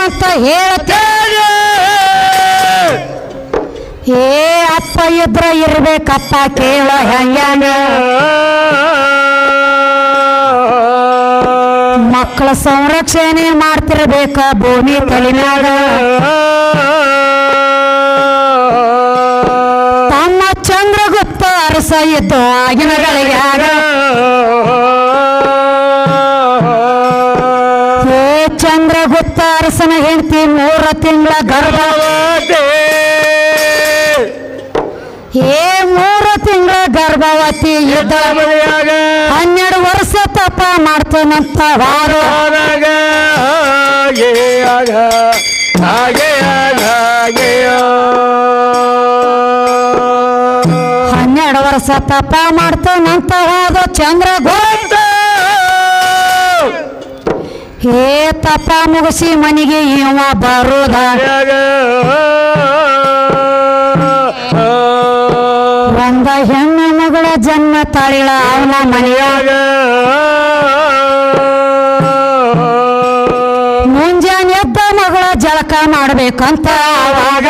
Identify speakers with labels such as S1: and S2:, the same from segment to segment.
S1: ಅಂತ ಹೇಳ್ತೇನೆ. ಏ ಅಪ್ಪ ಇದ್ರ ಇರ್ಬೇಕಪ್ಪ ಕೇಳ ಹೆಂಗ್ಯಾನ. ಮಕ್ಕಳ ಸಂರಕ್ಷಣೆ ಮಾಡ್ತಿರ್ಬೇಕ ಭೂಮಿ ತಲೆಮ್ಯಾಗ. ತಮ್ಮ ಚಂದ್ರಗುಪ್ತ ಅರಸ ಇದ್ದು ಆಗಿನ ಗಳಿಗ್ಯಾಗ. ಏ ಚಂದ್ರಗುಪ್ತ ಅರಸನ ಹೆಂಡತಿ 3 ತಿಂಗಳ ಗರ್ಭವತಿ. ಏ 3 ತಿಂಗಳ ಗರ್ಭವತಿ ಇದ್ದ 12 ವರ್ಷ ತಪ ಮಾಡ್ತೇನಂತ ವಾರ. 12 ವರ್ಷ ತಪ ಮಾಡ್ತೇನಂತ ಹೋದ ಚಂದ್ರಗುಪ್ತ. ಏ ತಪ ಮುಗಿಸಿ ಮನೆಗೆ ಇವ ಬರುದ. ಒಂದ ಹೆಣ್ಣು ಮಗಳ ಜನ್ಮ ತಾಳಿಳ ಅವನ ಮನೆಯಾಗ. ಮುಂಜಾನೆ ಎದ್ದ ಮಗಳ ಜಳಕ ಮಾಡ್ಬೇಕಂತ ಅವಾಗ.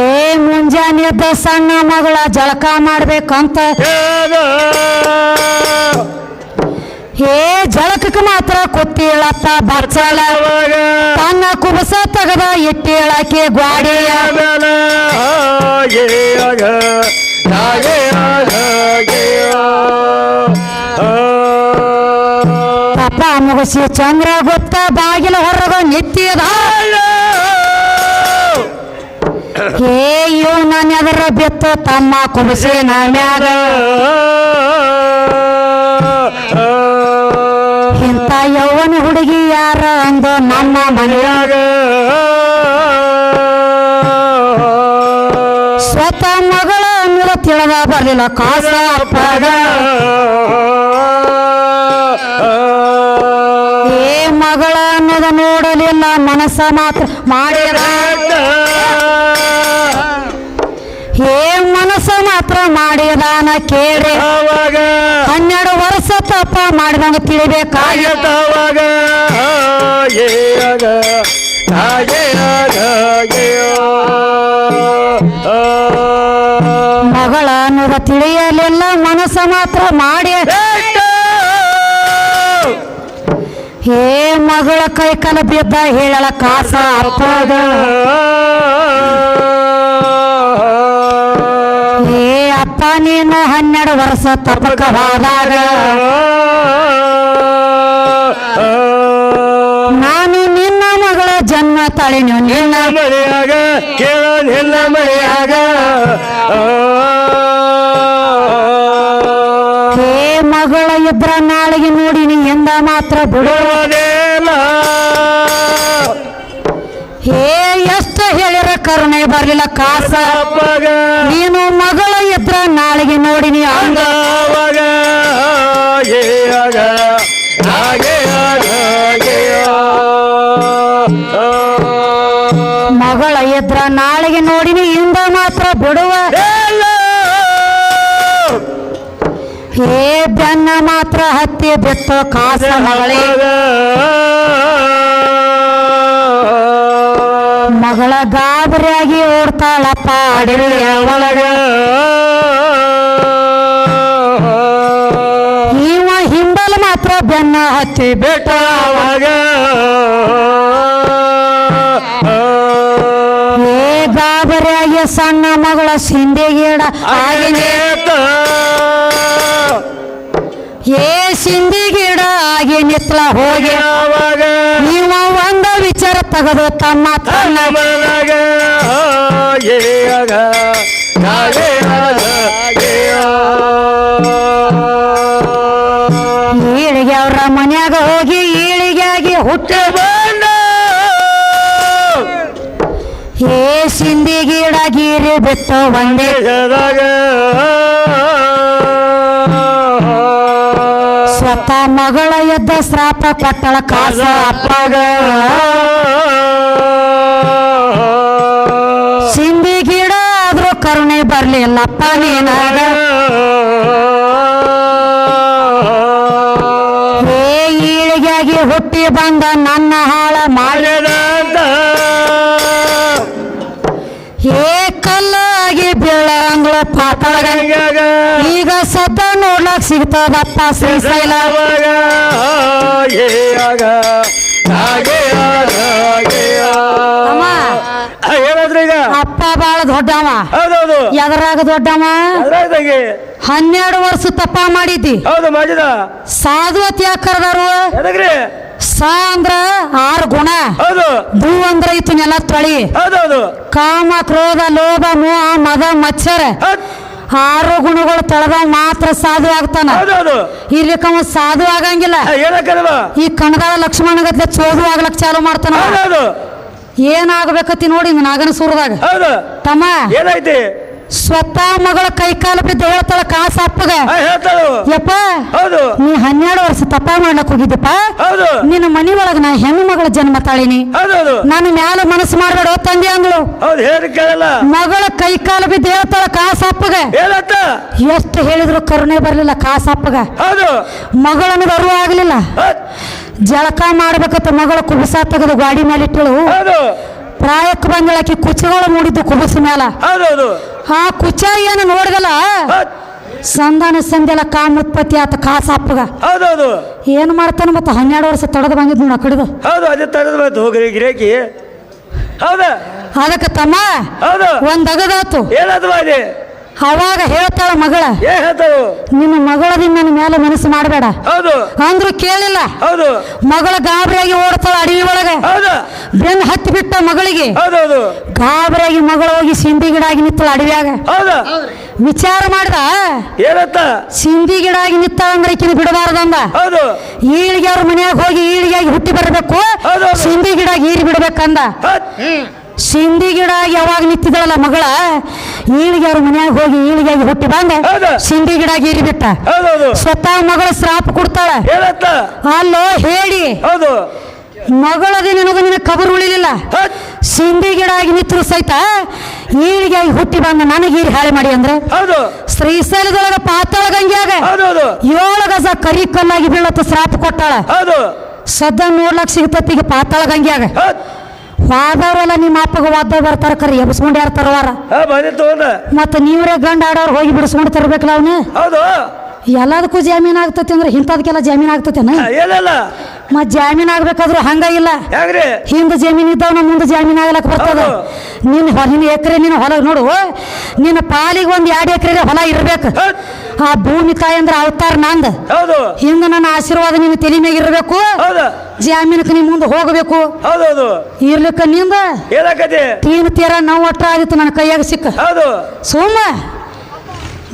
S1: ಏ ಮುಂಜಾನೆ ಎದ್ದ ಸಣ್ಣ ಮಗಳ ಜಳಕ ಮಾಡ್ಬೇಕಂತ. ಏ ಜಳಕಕ್ಕೆ ಮಾತ್ರ ಕೂತೀಳತ್ತ ಬಚ್ಚಲ. ತನ್ನ ಕುಬಸ ತೆಗದ ಇಟ್ಟೇಳಕ್ಕೆ ಗ್ವಾಡಿಯ. 12 ಮುಗಿಸಿ ಚಂದ್ರಗುಪ್ತ ಬಾಗಿಲ ಹೊರಗ ನಿಂತಿದ. ಏ ಇವು ನಾನು ಎದರ ಬಿತ್ತು ತಮ್ಮ ಕುಬಸಿನ ಮ್ಯಾಗ. ಇಂಥ ಯೌವನ ಹುಡುಗಿ ಯಾರ ಅಂದು ನಮ್ಮ ಮನೆಯಾಗ. ಸ್ವತಃ ಮಗಳ ಅನ್ನೋದು ತಿಳಿದ ಬರಲಿಲ್ಲ ಕಾಸ ಅಪ್ಪಗ. ಏ ಮಗಳ ಅನ್ನೋದು ನೋಡಲಿಲ್ಲ ಮನಸ್ಸ ಮಾತ್ರ ಮಾಡಿದ. ಏ ಮನಸ್ಸ ಮಾತ್ರ ಮಾಡಿದಾನ ಕೇಳಿ. 12 ವರ್ಷ ತಪ್ಪ ಮಾಡಿದಂಗ ತಿಳಿಬೇಕಾಗಿತ್ತವಾಗ. ಮಗಳ ಅನ್ನೋದು ತಿಳಿಯಲಿಲ್ಲ ಮನಸ್ಸ ಮಾತ್ರ ಮಾಡಿ. ಏ ಮಗಳ ಕೈ ಕಾಲ ಬಿದ್ದ ಹೇಳಲ ಕಾಸ ಅಪ್ಪಗ. ಏ ಅಪ್ಪ ನೀನು 12 ವರ್ಷ ತಪಕ ಹೋದಾಗ ನಾನು ನಿನ್ನ ಮಗಳ ಜನ್ಮ ತಾಳಿನ ನಿನ್ನ ಮನೆಯಾಗ. ನಿನ್ನ ಮನೆಯಾಗ ಏ ಮಗಳ ಇಬ್ಬರ ನಾಳೆಗೆ ನೋಡಿ ನೀ ಎಂದ ಮಾತ್ರ ಬಿಡುವುದೇನ. ಏ ಎಷ್ಟು ಹೇಳಿರ ಕರುಣೆ ಬರ್ಲಿಲ್ಲ ಕಾಸ. ನೀನು ಮಗಳ ಇದ್ರ ನಾಳೆಗೆ ನೋಡಿ ನೀ ಅಂದ. ಮಗಳ ಇದ್ರ ನಾಳೆಗೆ ನೋಡಿ ನೀ ಇಂದ ಮಾತ್ರ ಬಿಡುವ. ಏ ಬೆನ್ನ ಮಾತ್ರ ಹತ್ತಿ ಬಿತ್ತು ಕಾಸ ಮಗಳಿಗೆ. ಮಗಳ ಗಾಬರಿಯಾಗಿ ಓಡ್ತಾಳಪ್ಪ ಅಡವಿಯ ಒಳಗ. ಇವ ಹಿಂಬಲ್ ಮಾತ್ರ ಬೆನ್ನ ಹತ್ತಿ ಬಿಟ್ಟ ಅವಾಗ. ಏ ಗಾಬರಿಯಾಗಿ ಸಣ್ಣ ಮಗಳ ಸಿಂಧಿ ಗಿಡ ಆಗಿನೇ. ಏ ಸಿಂಧಿ ಗಿಡ ಆಗಿ ನಿತ್ಲ ಹೋಗಿ ನೀವು ಒಂದ ವಿಚಾರ ತಗದು ತಮ್ಮ ತನ್ನ ಮನೆಯಾಗ. ಈಳಿಗೆ ಅವ್ರ ಮನ್ಯಾಗ ಹೋಗಿ ಈಳಿಗೆ ಆಗಿ ಹುಟ್ಟ ಬಂದ. ಏ ಸಿಂಧಿ ಗಿಡ ಗೀರಿ ಬಿಟ್ಟು ಒಂದೇ ಸ್ವತಃ ಮಗಳ ಎದ್ದ ಶ್ರಾಪ ಕೊಟ್ಟಳ ಕಾಸ ಅಪ್ಪಗ. ಸಿಂಧಿ ಗಿಡ ಆದ್ರೂ ಕರುಣೆ ಬರ್ಲಿಲ್ಲಪ್ಪ ನೀನಾಗ. ಏ ಈಳ ಹುಟ್ಟಿ ಬಂದ ನನ್ನ ಹಾಳ
S2: ಮಾಡಿದಂತ
S1: ಏ ಕಲ್ಲಾಗಿ ಬೀಳಂಗ್ಳ ಪಾತಾಳ ಈಗ ಸದ್ದ ನೋಡ್ಲಕ್ ಸಿಗ್ತದಪ್ಪ ಶ್ರೀಶೈಲ ಅಮ್ಮ
S2: ಹೇಳದ್ರಿ ಈಗ
S1: ಅಪ್ಪ ಬಾಳ ದೊಡ್ಡವ
S2: ಹೌದೌದು
S1: ಎದರಾಗ ದೊಡ್ಡವ 12 ವರ್ಷ ತಪ್ಪ ಮಾಡಿದ್ದಿ
S2: ಹೌದು ಮಾಡಿದ
S1: ಸಾಧುವತ್ ಯಾಕೆ ಕರೆದಾರು
S2: ಎದಗ್ರಿ
S1: ಸ ಅಂದ್ರ 6 ಗುಣ
S2: ಹೌದು
S1: ಭೂ ಅಂದ್ರ ಇತ್ತು ನೆಲ ತೊಳಿ
S2: ಹೌದೌದು
S1: ಕಾಮ ಕ್ರೋಧ ಲೋಭ ಮೋಹ ಮದ ಮತ್ಸರ 6 ಗುಣಗಳು ತೊಳೆದ ಮಾತ್ರ ಸಾಧು ಆಗ್ತಾನ
S2: ಹೌದೌದು
S1: ಇರ್ಲಿಕ್ಕ ಸಾಧು ಆಗಂಗಿಲ್ಲ
S2: ಏನಕ್ಕಲ್ವ
S1: ಈ ಕಣದಾಳ ಲಕ್ಷ್ಮಣಗತ್ಲೆ ಚೋದು ಆಗ್ಲಕ್ ಚಾಲು ಮಾಡ್ತಾನ
S2: ಹೌದೌದು
S1: ಏನಾಗಬೇಕತಿ ನೋಡಿ ನಾಗನ ಸೂರದಾಗ
S2: ಹೌದು
S1: ತಮ್ಮ
S2: ಏನೈತಿ
S1: ಸ್ವತಃ ಮಗಳ ಕೈಕಾಲ ಬಿದ್ದು ಹೇಳ್ತಾಳ ಕಾಸ ಅಪ್ಪಗ
S2: ಹೇಳ್ತಾಳು
S1: ಯಪ್ಪ
S2: ಹೌದು
S1: ನೀ 12 ವರ್ಷ ತಪ್ಪ ಮಾಡ್ಲಕ್ ಹೋಗಿದ್ದಪ್ಪ
S2: ಹೌದು
S1: ನಿನ್ನ ಮನಿ ಒಳಗ ನಾ ಹೆಣ್ಣು ಮಗಳ ಜನ್ಮ ತಾಳಿನಿ
S2: ಹೌದೌದು
S1: ನಾನು ಮ್ಯಾಲ ಮನಸ್ಸು ಮಾಡ್ಬೇಡ ತಂದೆ ಅಂದ್ಳು
S2: ಹೌದು ಹೇಳಿ ಕೇಳಲ್ಲ
S1: ಮಗಳ ಕೈಕಾಲ ಬಿದ್ದು ಹೇಳ್ತಾಳ ಕಾಸ ಅಪ್ಪಗ
S2: ಹೇಳತ್ತ
S1: ಎಷ್ಟು ಹೇಳಿದ್ರು ಕರುಣೆ ಬರ್ಲಿಲ್ಲ ಕಾಸ ಅಪ್ಪಗ
S2: ಹೌದು ಮಗಳನ್ನ
S1: ಅರಿವು ಆಗ್ಲಿಲ್ಲ ಜಳಕ ಮಾಡ್ಬೇಕತ್ತ ಮಗಳ ಕುಬಸ ತೆಗೆದು ಗಾಡಿ ಮೇಲೆ ಇಟ್ಟಳು
S2: ಹೌದು
S1: ಪ್ರಾಯಕ್ಕೆ ಬಂದಳಕಿ ಕುಚ್ಚಗಳು ಮೂಡಿದ್ದು ಕುಬಸ ಮ್ಯಾಲ
S2: ಹೌದೌದು
S1: ಆ ಕುಚ್ಚ ಏನು ನೋಡಿದಲ್ಲ ಸಂಧಾನ ಸಂದೆಲ್ಲ ಕಾಮ ಉತ್ಪತ್ತಿ ಆತ ಕಾಸ ಅಪ್ಪಗ
S2: ಹೌದೌದು
S1: ಏನ್ ಮಾಡ್ತಾನ ಮತ್ತ 12 ವರ್ಷ ತಡದ ಬಂದಿದ್ ನೋಡ ಕಡಿದು
S2: ಹೌದು ಅದೇ ತಡದ ಬಂತು ಹೋಗ್ರಿ ಗಿರಾಕಿ ಹೌದಾ
S1: ಅದಕ್ಕೆ ತಮ್ಮ
S2: ಹೌದು
S1: ಒಂದ್ ಅಗದಾತು
S2: ಏನಾದ್ರು ಅದೇ
S1: ಅವಾಗ ಹೇಳ್ತಾಳ ಮಗಳ
S2: ಏನ್ ಹೇಳ್ತಾಳು
S1: ನಿನ್ನ ಮಗಳದಿಂದ ನನ್ನ ಮೇಲೆ ಮನಸ್ಸು ಮಾಡಬೇಡ
S2: ಹೌದು
S1: ಅಂದ್ರು ಕೇಳಿಲ್ಲ
S2: ಹೌದು
S1: ಮಗಳ ಗಾಬರಿಯಾಗಿ ಓಡ್ತಾಳ ಅಡವಿ ಒಳಗೆ
S2: ಹೌದಾ
S1: ಬೆನ್ನು ಹತ್ತಿ ಬಿಟ್ಟ ಮಗಳಿಗೆ
S2: ಹೌದೌದು
S1: ಗಾಬರಿಯಾಗಿ ಮಗಳು ಹೋಗಿ ಸಿಂಧಿ ಗಿಡ ಆಗಿ ನಿತ್ತಳ ಅಡವಿಯಾಗ
S2: ಹೌದಾ
S1: ವಿಚಾರ ಮಾಡ್ದ
S2: ಏನಂತ
S1: ಸಿಂಧಿ ಗಿಡ ಆಗಿ ನಿತ್ತಾಳ ಅಂದ್ರೆ ಈಕಿನ ಬಿಡಬಾರ್ದಂದ
S2: ಹೌದು
S1: ಈಳಿಗೆ ಅವ್ರ ಮನ್ಯಾಗ ಹೋಗಿ ಈಳಿಗಾಗಿ ಹುಟ್ಟಿ ಬರಬೇಕು ಸಿಂಧಿ ಗಿಡ ಈರಿ ಬಿಡ್ಬೇಕಂದ ಸಿಂಧಿ ಗಿಡ ಯಾವಾಗ ನಿಂತಿದ್ದಳಲ್ಲ ಮಗಳ ಈಳಿಗೆ ಅವ್ರ ಮನ್ಯಾಗ ಹೋಗಿ ಈಳಿಗಾಗಿ ಹುಟ್ಟಿ ಬಂದ ಸಿಂಧಿ ಗಿಡ ಗೀರಿ ಬಿಟ್ಟ ಸ್ವತಃ ಮಗಳ ಶ್ರಾಪ ಕೊಡ್ತಾಳ ಅಲ್ಲೋ ಹೇಳಿ
S2: ಹೌದು
S1: ಮಗಳದಿ ನಿನಗೂ ನಿನಗೆ ಕಬರ್ ಉಳಿಲಿಲ್ಲ ಸಿಂಧಿ ಗಿಡ ಆಗಿ ನಿಂತರು ಸಹಿತ ಈಳಿಗಾಗಿ ಹುಟ್ಟಿ ಬಂದ ನನಗೆ ಈರಿ ಹಾಳೆ ಮಾಡಿ ಅಂದ್ರೆ ಶ್ರೀಶೈಲದೊಳಗ ಪಾತಾಳ ಗಂಗ್ಯಾಗ 7 ಗಜ ಕರಿ ಕಲ್ಲಾಗಿ ಬೀಳತ್ತ ಶ್ರಾಪ ಕೊಟ್ಟಾಳ ಸದ್ದ ನೋಡ್ಲಕ್ ಸಿಗ್ತತಿ ಈಗ ಪಾತಾಳ ಗಂಗ್ಯಾಗ ವಾದವ್ರೆಲ್ಲ ನಿಮ್ಮ ಅಪ್ಪಗ ವಾದ ಬರ್ತಾರ ಕರಿ ಎಬ್ಸ್ಕೊಂಡು ಯಾರು ತರವಾರ ಮತ್ತ ನೀವ್ರೇ ಗಂಡ ಆಡೋರು ಹೋಗಿ ಬಿಡಿಸ್ಕೊಂಡು ತರ್ಬೇಕಲ್ಲ ಅವನು ಎಲ್ಲದಕ್ಕೂ ಜಾಮೀನ್ ಆಗ್ತತಿ ಅಂದ್ರೆ ಇಂಥದಕ್ಕೆಲ್ಲ ಜಾಮೀನ್ ಆಗ್ತತೇನ ಮತ್ ಜಾಮೀನ್ ಆಗ್ಬೇಕಾದ್ರು ಹಂಗ ಇಲ್ಲ ಹಿಂದ ಜಮೀನ್ ಇದ್ದವನ ಮುಂದೆ ಜಾಮೀನ್ ಆಗ್ಲಕ್ ಬರ್ತದ ನಿನ್ನ ಎಕರೆ ನಿನ್ನ ಹೊಲ ನೋಡು ನಿನ್ನ ಪಾಲಿಗೆ 1-2 ಎಕರೆ ಹೊಲ ಇರ್ಬೇಕು ಆ ಭೂಮಿ ತಾಯಿ ಅಂದ್ರೆ ಅವತಾರ ನಂದ ಹಿಂದ ನನ್ನ ಆಶೀರ್ವಾದ ನಿನ್ನ ತಲೆ ಮ್ಯಾಗ ಇರ್ಬೇಕು ಜಾಮೀನಕ್ಕೆ ನೀ ಮುಂದೆ ಹೋಗಬೇಕು ಇರ್ಲಿಕ್ಕ ನಿಂದ ತೀರ ನಾವು ಒಟ್ಟ ಆಗಿತ್ತು ನನ್ನ ಕೈಯಾಗ ಸಿಕ್ಕ ಸುಮ್ಮ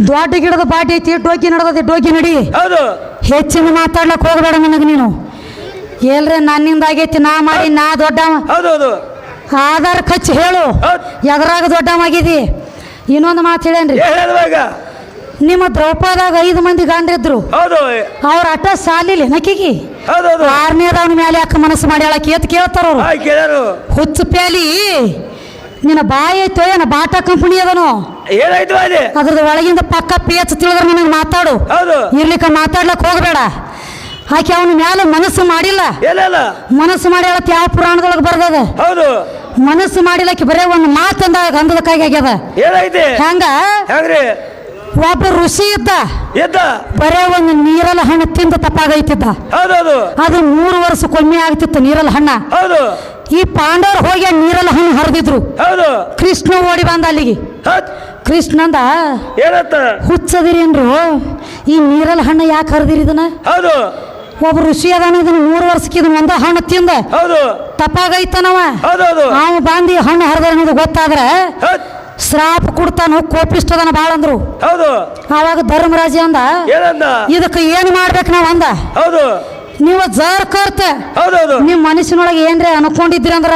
S1: ದೊಡ್ಡ ಗಿಡದ ಬಾಟಿ ಐತಿ ಡೋಕಿ ನಡದತಿ ಡೋಕಿ ನಡಿ ಹೆಚ್ಚಿನ ಮಾತಾಡ್ಲಕ್ ಹೋಗಬೇಡ ನನಗೆ ನೀನು ಎಲ್ರೆ ನನ್ನಿಂದ ಆಗೈತಿ ನಾ ಮಾಡಿ ನಾ ದೊಡ್ಡವ ಆಧಾರ್ ಖರ್ಚು ಹೇಳು ಎದರಾಗ ದೊಡ್ಡವಾಗಿದಿ ಇನ್ನೊಂದು ಮಾತು ಹೇಳೇನ್ರಿ ನಿಮ್ಮ ದ್ರೌಪದಾಗ 5 ಮಂದಿ ಗಂಡ್ರಿದ್ರು ಅವ್ರ ಅಟ್ಟ ಸಾಲಿಲ್ಲ ನಕಿಗಿ 6ನೇದವನ ಮೇಲೆ ಯಾಕೆ ಮನಸ್ಸು ಮಾಡಿ ಹೇಳಕ್ಕೆ ಎತ್ ಕೇಳ್ತಾರ ಅವ್ರು ಹುಚ್ಚು ಪ್ಯಾಲಿ ನಿನ್ನ ಬಾಯಿ ಐತೋ ಏನ ಬಾಟಾ ಕಂಪನಿ ಅದನು ಅದ್ರದ್ದು ಒಳಗಿಂದ ಪಕ್ಕ ಪೇಚ್ ತಿಳಿದ್ರೆ ನನಗೆ ಮಾತಾಡು ಇರ್ಲಿಕ್ಕ ಮಾತಾಡ್ಲಕ್ ಹೋಗಬೇಡ ಆಕೆ ಅವನ ಮ್ಯಾಲ ಮನಸ್ಸು ಮಾಡಿಲ್ಲ ಮನಸ್ಸು ಮಾಡಿ ಹೇಳತ್ ಯಾವ ಪುರಾಣದೊಳಗೆ ಬರ್ದದ ಮನಸ್ಸು ಮಾಡಿಲಕ್ಕೆ ಬರೇ ಒಂದು ಮಾತಂದ ಗಂಧದ ಕೈಗೆ ಆಗ್ಯದ ಹೆಂಗ ಒಬ್ಬ ಋಷಿ ಇದ್ದ ಬರೇ ಒಂದು ನೀರಲ ಹಣ್ಣು ತಿಂದು ತಪ್ಪಾಗೈತಿದ್ದ ಅದು 3 ವರ್ಷಕ್ಕೊಮ್ಮೆ ಆಗ್ತಿತ್ತು ನೀರಲ ಹಣ್ಣ ಈ ಪಾಂಡವರು ಹೋಗಿ ನೀರಲ ಹಣ್ಣು ಹರಿದಿದ್ರು ಕೃಷ್ಣ ಓಡಿ ಬಂದ ಅಲ್ಲಿಗೆ ಕೃಷ್ಣಂದ ಹುಚ್ಚದಿರೇನ್ರು ಈ ನೀರಲ ಹಣ್ಣು ಯಾಕೆ ಹರಿದಿರಿ ಇದನ್ನ ಒಬ್ಬ ಋಷಿ ಅದಾನ ಇದನ್ನ 3 ವರ್ಷಕ್ಕೆ ಇದನ್ನ ಒಂದ ಹಣ್ಣು ತಿಂದ ತಪ್ಪಾಗೈತನವ ಅವ ಬಂದು ಹಣ್ಣು ಹರಿದ ಅನ್ನೋದು ಗೊತ್ತಾದ್ರೆ ಶ್ರಾಪ ಕೊಡ್ತಾನು ಕೋಪಿಷ್ಟದನ ಬಾಳ ಅಂದ್ರು ಅವಾಗ ಧರ್ಮರಾಜ ಅಂದ ಇದಕ್ಕೆ ಏನ್ ಮಾಡ್ಬೇಕು ನಾವ್ ಅಂದ ನೀವು ಜರ್ ಕರ್ತ ನಿಮ್ ಮನಸ್ಸಿನೊಳಗೆ ಏನ್ರಿ ಅನ್ಕೊಂಡಿದ್ರಿ ಅಂದ್ರ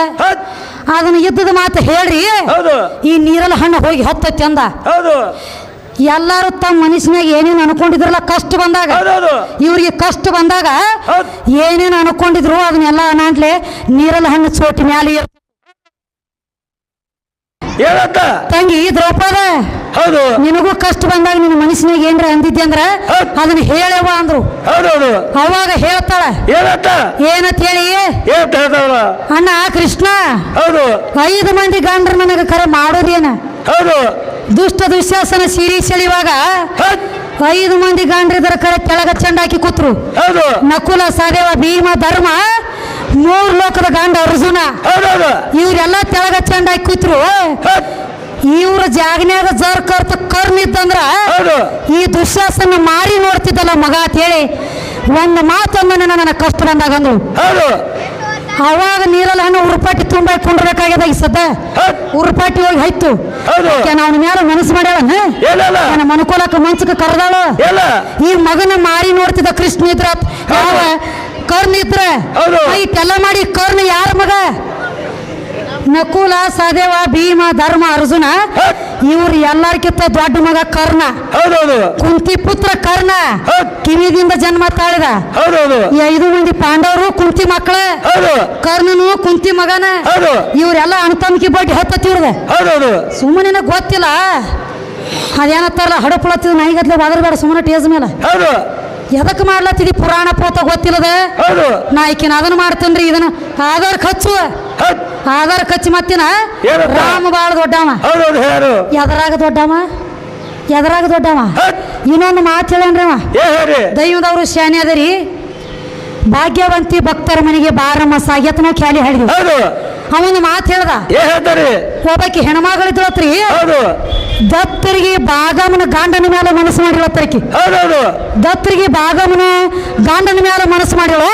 S1: ಅದನ್ನ ಇದ್ದದ ಮಾತು ಹೇಳ್ರಿ ಈ ನೀರಲ್ಲ ಹಣ್ಣು ಹೋಗಿ ಹತ್ತೈತಿ ಅಂದ ಎಲ್ಲಾರು ತಮ್ಮ ಮನಸ್ಸಿನಾಗ ಏನೇನು ಅನ್ಕೊಂಡಿದ್ರಲ್ಲ ಕಷ್ಟ ಬಂದಾಗ ಇವ್ರಿಗೆ ಕಷ್ಟ ಬಂದಾಗ ಏನೇನು ಅನ್ಕೊಂಡಿದ್ರು ಅದನ್ನೆಲ್ಲ ಅನಾಂಟ್ಲೆ ನೀರಲ್ಲ ಹಣ್ಣು ಚೋಟಿ ಮ್ಯಾಲೆ
S2: ಏನಂತ
S1: ತಂಗಿ ದ್ರೌಪದ
S2: ಹೌದು
S1: ನಿನಗೂ ಕಷ್ಟ ಬಂದಾಗ ನಿನ್ನ ಮನಸ್ಸಿನಾಗ ಏನ್ರ ಅಂದಿದ್ದೆ ಅಂದ್ರ ಅದನ್ನ ಹೇಳವ ಅಂದ್ರು.
S2: ಹೌದೌದು
S1: ಅವಾಗ ಹೇಳ್ತಾಳ
S2: ಏನಂತ
S1: ಏನಂತ ಹೇಳಿ
S2: ಏನಂತ ಹೇಳ್ತಾವಲ್ಲ
S1: ಅಣ್ಣ ಕೃಷ್ಣ
S2: ಹೌದು
S1: 5 ಮಂದಿ ಗಂಡ್ರ ನನಗ ಕರೆ ಮಾಡೋದೇನ
S2: ಹೌದು
S1: ದುಷ್ಟ ದುಶ್ಯಾಸನ ಸಿರಿ ಸೆಳಿವಾಗ 5 ಮಂದಿ ಗಂಡ್ರಿದರ ಕರೆ ತೆಳಗ ಚಂಡ ಹಾಕಿ ಕೂತ್ರು.
S2: ಹೌದು
S1: ನಕುಲ ಸಹದೇವ ಭೀಮ ಧರ್ಮ 3 ಲೋಕದ ಗಂಡ ಅರ್ಜುನ
S2: ಹೌದೌದು
S1: ಇವ್ರೆಲ್ಲ ತೆಳಗ ಚಂಡ ಹಾಕಿ ಕೂತ್ರು. ಇವ್ರ ಜಾಗನ್ಯಾಗ ಜರ್ ಕರ್ತ ಕರ್ನಿದ್ದಂದ್ರ
S2: ಹೌದು
S1: ಈ ದುಶ್ಯಾಸನ ಮಾರಿ ನೋಡ್ತಿದ್ದಲ್ಲ ಮಗ ಅಂತ ಹೇಳಿ ಒಂದು ಮಾತನ್ನ ನನ್ನ ಕಷ್ಟ ಬಂದಾಗ ಅಂದ್ರು.
S2: ಹೌದು
S1: ಅವಾಗ ನೀರಲ್ಲಿ ಹಣ್ಣು ಉರುಪಾಟಿ ತುಂಬ ಕೊಂಡ್ಬೇಕಾಗ್ಯದ ಈ ಸದ್ದ ಉರುಪಾಟಿ ಹೋಗಿ ಹೋಯ್ತು.
S2: ಹೌದು
S1: ಅವನ ಮೇಲೆ ಮನಸ್ಸು ಮಾಡ್ಯಾಳ
S2: ಏನಲ್ಲ
S1: ನನ್ನ ಮನ್ಕೊಲಕ ಮನ್ಸಕ್ಕೆ ಕರೆದಾಳು.
S2: ಎಲ್ಲ
S1: ಈ ಮಗನ ಮಾರಿ ನೋಡ್ತಿದ್ದ ಕೃಷ್ಣ ಇದ್ರ ಯಾವ ಕರ್ಣ ಇದ್ರ
S2: ಹೌದು.
S1: ಇಟ್ಟೆಲ್ಲ ಮಾಡಿ ಕರ್ಣ ಯಾರ ಮಗ ನಕುಲ ಸಹದೇವ ಭೀಮ ಧರ್ಮ ಅರ್ಜುನ ಇವ್ರು ಎಲ್ಲಾರ್ಕಿಂತ ದೊಡ್ಡ ಮಗ ಕರ್ಣ.
S2: ಹೌದೌದು
S1: ಕುಂತಿ ಪುತ್ರ ಕರ್ಣ ಕಿವಿದಿಂದ ಜನ್ಮ ತಾಳಿದ.
S2: ಹೌದೌದು
S1: ಈ 5 ಮಂದಿ ಪಾಂಡವರು ಕುಂತಿ ಮಕ್ಕಳ
S2: ಹೌದು
S1: ಕರ್ಣನು ಕುಂತಿ ಮಗನ
S2: ಹೌದು
S1: ಇವ್ರೆಲ್ಲ ಅಣ್ತಂಬಕಿ ಬಡ್ಡಿ ಹತ್ತಿವ್ರದ
S2: ಹೌದೌದು
S1: ಸುಮ್ಮನೆ ಗೊತ್ತಿಲ್ಲ ಅದೇನತ್ತಾರಲ್ಲ ಹಡಪಳತ್ತಿದ್ ನಾಯಿಗತ್ಲೆ ಬಾದ್ರಬೇಡ ಸುಮ್ಮನೆ ಟೇಜ್ ಮೇಲೆ
S2: ಹೌದು
S1: ಎದಕ್ ಮಾಡ್ಲತ್ತಿದಿ ಪುರಾಣ ಪೋತ ಗೊತ್ತಿಲ್ಲದ
S2: ಹೌದು
S1: ನಾ ಈಕಿನ ಅದನ್ನ ಮಾಡ್ತೇನ್ರಿ ಇದನ್ನ ಆಧಾರ್ ಖರ್ಚು ಆಧಾರ್ ಖರ್ಚು ಮತ್ತಿನ
S2: ಏನಂತ?
S1: ರಾಮ ಬಾಳ ದೊಡ್ಡವ
S2: ಹೌದೌದು ಯಾರು
S1: ಎದರಾಗ ದೊಡ್ಡವ ಎದರಾಗ ದೊಡ್ಡವ ಇನ್ನೊಂದು ಮಾತು ಹೇಳೇನ್ರಿ ಅವ
S2: ಹೇಳಿ
S1: ದೈವದವರು ಶಾನೆ ಅದರಿ ಭಾಗ್ಯವಂತಿ ಭಕ್ತರ ಮನೆಗೆ ಬಾರಮ್ಮ ಸಾಗ್ಯತನ ಖ್ಯಾಲಿ ಹೇಳಿದ್ವಿ.
S2: ಹೌದು
S1: ಅವನು ಮಾತು ಹೇಳ್ದ
S2: ಹೇಳ್ತಾರೆ
S1: ಒಬ್ಬಾಕಿ ಹೆಣ್ಮಗಳಿದ್ಳತ್ರಿ
S2: ಹೌದು
S1: ದತ್ತರಿಗೆ ಬಾಗಮನ ಗಾಂಡನ ಮೇಲೆ ಮನಸ್ಸು ಮಾಡಿಳತ್ತರಿಕಿ
S2: ಹೌದೌದು
S1: ದತ್ತರಿಗೆ ಬಾಗಮನ ಗಾಂಡನ ಮೇಲೆ ಮನಸ್ಸು ಮಾಡಿಳು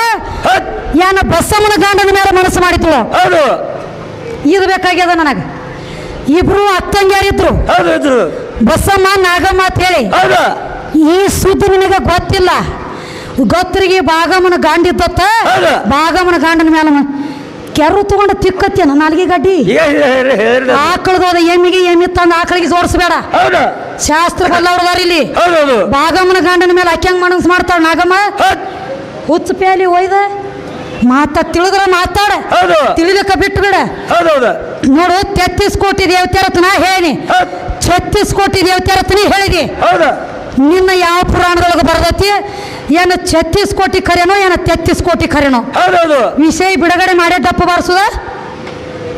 S1: ಯಾನ ಬಸಮ್ಮನ ಗಾಂಡನ ಮೇಲೆ ಮನಸ್ಸು ಮಾಡಿದ್ಳು.
S2: ಹೌದು
S1: ಇದು ಬೇಕಾಗ್ಯದ ನನಗೆ. ಇಬ್ರು ಅತ್ತಂಗ್ಯಾರಿದ್ರು
S2: ಹೌದು ಇದ್ರು
S1: ಬಸಮ್ಮ ನಾಗಮ್ಮ ಅಂತ ಹೇಳಿ.
S2: ಹೌದಾ
S1: ಈ ಸುದ್ದಿ ನಿನಗೆ ಗೊತ್ತಿಲ್ಲ. ಗೊತ್ತರಿಗೆ ಬಾಗಮನ ಗಾಂಡಿದ್ದತ್ತ
S2: ಹೌದು.
S1: ಬಾಗಮನ ಗಾಂಡನ ಮೇಲೆ ಕೆರು ತಗೊಂಡು ತಿಕ್ಕತ್ತೇನ ನಾಲ್ಗೆ ಗಡ್ಡಿ
S2: ಹೇಳಿ
S1: ಆಕಳದೋದ ಎಮ್ಮಿಗೆ ತಂದು ಆಕಳಿಗೆ ಜೋಡಿಸ್ಬೇಡ.
S2: ಹೌದಾ
S1: ಶಾಸ್ತ್ರ ಬಲ್ಲವ್ರದಾರ ಇಲ್ಲಿ.
S2: ಹೌದೌದು
S1: ಬಾಗಮ್ಮನ ಗಂಡನ ಮೇಲೆ ಅಕ್ಯಂಗ್ ಮನಸ್ ಮಾಡ್ತಾಳ ನಾಗಮ್ಮ ಹುಚ್ಚ ಪ್ಯಾಲಿ ಒಯ್ದ ತಿಳಿದ್ರ ಮಾತಾಡ
S2: ಹೌದು
S1: ತಿಳಿದಕ್ಕ ಬಿಟ್ಟು ಬಿಡ.
S2: ಹೌದೌದು
S1: ನೋಡು 33 ಕೋಟಿ ದೇವತೆರತ್ನ ಹೇಳಿ 36 ಕೋಟಿ ದೇವತೆರತ್ನ ಹೇಳಿದಿ.
S2: ಹೌದಾ
S1: ನಿನ್ನ ಯಾವ ಪುರಾಣದೊಳಗೆ ಬರದತಿ ಏನು 36 ಕೋಟಿ ಖರೇನೋ ಏನು 33 ಕೋಟಿ ಖರೇನೋ
S2: ಹೌದೌದು
S1: ವಿಷಯ ಬಿಡುಗಡೆ ಮಾಡೇ ಡಪ್ಪ ಬಾರಿಸುದ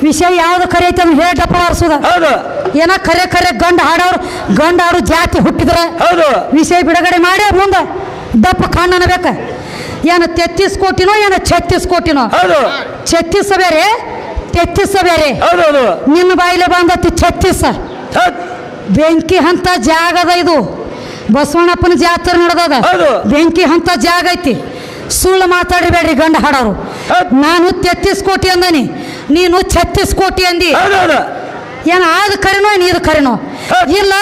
S1: ವಿಷಯ ಯಾವ್ದು ಖರೆ ಐತೆ ಅದನ್ನ ಹೇಳಿ ಡಪ್ಪ ಬಾರಿಸುದ
S2: ಹೌದು
S1: ಏನ ಖರೆ ಖರೆ ಗಂಡ ಹಾಡೋ ಜಾತಿ ಹುಟ್ಟಿದ್ರ
S2: ಹೌದು
S1: ವಿಷಯ ಬಿಡುಗಡೆ ಮಾಡಿ ಮುಂದೆ ದಪ್ಪ ಕಣ್ಣು ಅನ್ಬೇಕ. ಏನು 33 ಕೋಟಿನೋ ಏನು 36 ಕೋಟಿನೋ
S2: ಹೌದು
S1: 36 ಬೇರೆ 33 ಬೇರೆ.
S2: ಹೌದೌದು
S1: ನಿನ್ನ ಬಾಯಿಲೆ ಬಂದತಿ 36 ಬೆಂಕಿ ಹಂತ ಜಾಗದ ಇದು ಬಸವಣ್ಣಪ್ಪನ ಜಾತ್ರೆ ನಡೆದದ
S2: ಹೌದು.
S1: ಬೆಂಕಿ ಹಂತ ಜಾಗ ಐತಿ. ಸುಳ್ಳು ಮಾತಾಡಬೇಡ್ರಿ ಗಂಡ ಹಾಡೋರು. ನಾನು 33 ಕೋಟಿ ಅಂದನಿ ನೀನು 36 ಕೋಟಿ ಅಂದಿ.
S2: ಹೌದೌದು
S1: ಏನು ಆದ ಕರೆನೋ ಏನು ಇದು ಕರೆನೋ ಇಲ್ಲ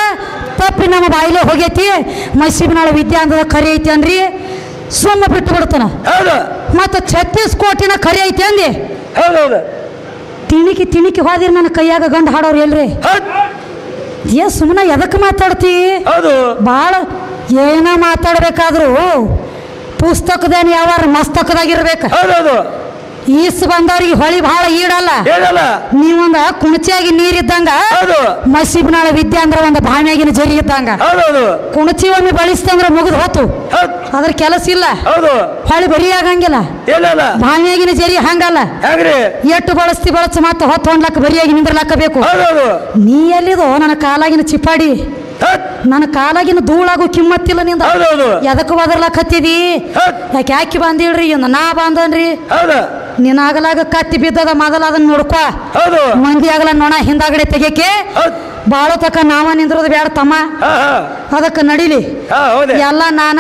S1: ತಪ್ಪಿ ನಮ್ಮ ಬಾಯಿಲೆ ಹೋಗೈತಿ ಮಸೀಬಿನಾಳ ವಿದ್ಯಾಂಗದ ಕರಿ ಐತಿ ಅನ್ರಿ ಸುಮ್ಮ ಬಿಟ್ಟು ಬಿಡ್ತಾನ.
S2: ಹೌದು
S1: ಮತ್ತು 36 ಕೋಟಿನ ಕರಿ ಐತಿ ಅಂದಿ
S2: ಹೌದೌದು
S1: ತಿಣಿಕಿ ಹೋದಿರಿ ನನ್ನ ಕೈಯಾಗ ಗಂಡ ಹಾಡೋರು ಎಲ್ರಿ ಸುಮ್ಮನೆ ಎದಕ್ಕೆ ಮಾತಾಡ್ತಿ
S2: ಹೌದು
S1: ಭಾಳ ಏನ ಮಾತಾಡ್ಬೇಕಾದ್ರು ಪುಸ್ತಕದೇನು ಯಾವಾರ ಮಸ್ತಕದಾಗಿರ್ಬೇಕು.
S2: ಹೌದೌದು
S1: ಈಸ್ ಬಂದವ್ರಿಗೆ ಹೊಳಿ ಭಾಳ ಈಡಲ್ಲ.
S2: ಹೇಳಲ್ಲ
S1: ನೀವೊಂದ ಕುಣಚಿಯಾಗಿ ನೀರಿದ್ದಂಗ
S2: ಹೌದು
S1: ಮಸೀಬ್ನಾಳ ವಿದ್ಯೆ ಅಂದ್ರ ಒಂದು ಬಾವಿಯಾಗಿನ ಜರಿ ಇದ್ದಂಗ
S2: ಹೌದೌದು
S1: ಕುಣಚಿ ಒಮ್ಮೆ ಬಳಸ್ತಂದ್ರ ಮುಗಿದು ಹೋತು ಅದ್ರ ಕೆಲಸ ಇಲ್ಲ.
S2: ಹೌದು
S1: ಹೊಳಿ ಬರಿ ಆಗಂಗಿಲ್ಲ
S2: ಹೇಳಲ್ಲ
S1: ಬಾವಿಯಾಗಿನ ಜರಿ ಹಂಗಲ್ಲ.
S2: ಹೆಂಗ್ರಿ
S1: ಎಷ್ಟು ಬಳಸ್ತಿ ಬಳಸ ಮತ್ತೆ ಹೊತ್ತು ಹೊಂಡ್ಲಕ್ಕ ಬರಿಯಾಗಿ ನಿಂದ್ರಲಕ್ಕ ಬೇಕು.
S2: ಹೌದೌದು
S1: ನೀ ಎಲ್ಲಿದೋ ನನ್ನ ಕಾಲಾಗಿನ ಚಿಪ್ಪಾಡಿ ನನ್ನ ಕಾಲಾಗಿನ ಧೂಳಾಗು ಕಿಮ್ಮತ್ತಿಲ್ಲ ನಿಂದ
S2: ಹೌದೌದು
S1: ಎದಕ್ಕೆ ಬದರ್ಲಕತ್ತಿದಿ ಯಾಕೆ ಯಾಕೆ ಬಂದಿಳ್ರಿ ನಾ ಬಂದನ್ರಿ
S2: ಹೌದಾ
S1: ನಿನ್ನಾಗಲಾಗ ಕತ್ತಿ ಬಿದ್ದದ ಮೊದಲ ಅದನ್ನ ನೋಡ್ಕೊ
S2: ಹೌದು
S1: ಮಂದಿ ಆಗಲ್ಲ ನೋಣ ಹಿಂದಾಗಡೆ ತೆಗೆಕೆ ಬಾಳೋ ತಕ ನಾವ ನಿಂದ್ರದು ಬೇಡ ತಮ್ಮ ಅದಕ್ಕೆ ನಡಿಲಿ
S2: ಹೌದೇ
S1: ಎಲ್ಲ ನಾನ